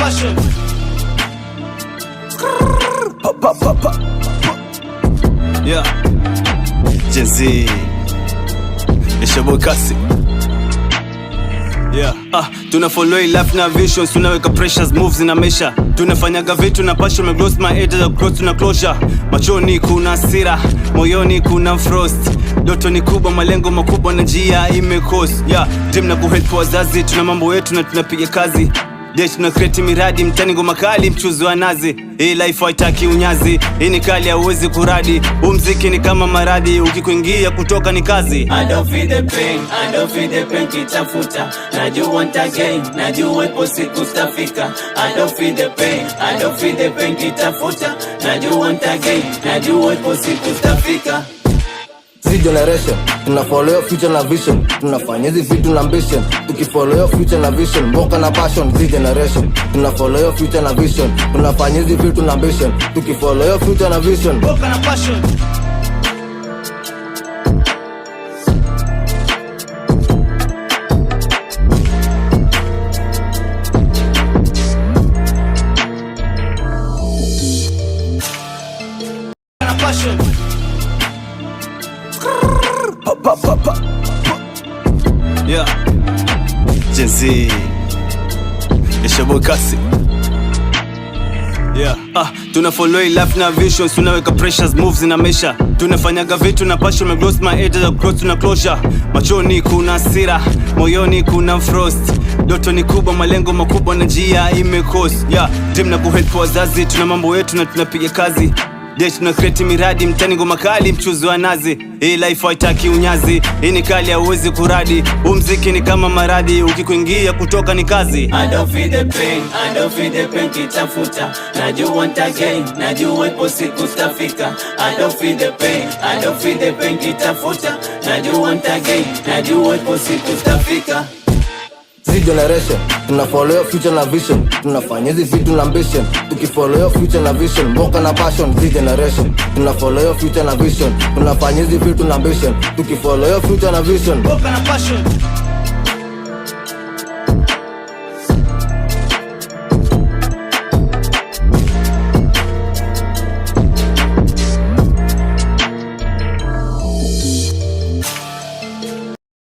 passion. Yeah, Gen Z, it's your boy Kasi. Yeah, tuna follow life na visions, tunaweka pressures, moves na mesha. Tunafanyaga vitu na passion, me close my head to growth na closure. Machoni kuna hasira, moyoni kuna frost. Ndoto ni kubwa, malengo makubwa na njia imekosa. Yeah, dream na kuhelp wazazi, tuna mambo yetu na tunapiga kazi. Tuna create miradi, mtani ngoma kali, mchuzi wa nazi. Hii life haitaki unyazi, hii ni kali hauwezi kuradi. Muziki ni kama maradhi, ukikuingia kutoka ni kazi. I don't feel the pain, I don't feel the pain kitafuta. Najua want again, najua ipo siku stafika. I don't feel the pain, I don't feel the pain kitafuta. Najua want again, najua ipo siku stafika. Z generation, tuna follow your future na vision. Tunafanya hizi vitu na ambition. Tukifollow your future na vision, mboka na passion. Z generation, tuna follow your future na vision. Tunafanya hizi vitu na ambition. Tukifollow your future na vision, mboka na passion. Passion. Yeah, Gen Z, it's your boy Kasi. Yeah, tuna follow life na visions, tunaweka pressures, moves na mesha. Tunafanyaga vitu na passion, me close my head to growth na closure. Machoni kuna hasira, moyoni kuna frost. Ndoto ni kubwa, malengo makubwa na njia imekosa. Yeah, dream na kuhelp wazazi, tuna mambo yetu na tunapiga kazi. Tuna create miradi, mtani ngoma kali, mchuzi wa nazi. Hii life haitaki unyazi, hii ni kali hauwezi kuradi. Muziki ni kama maradhi, ukikuingia kutoka ni kazi. I don't feel the pain, I don't feel the pain kitafuta. Najua want again, najua ipo siku stafika. I don't feel the pain, I don't feel the pain kitafuta. Najua want again, najua ipo siku stafika. Z generation, tuna follow your future na vision. Tunafanya hizi vitu na ambition. Tukifollow your future na vision, mboka na passion. Z generation, tuna follow your future na vision. Tunafanya hizi vitu na ambition. Tukifollow your future na vision, mboka na passion.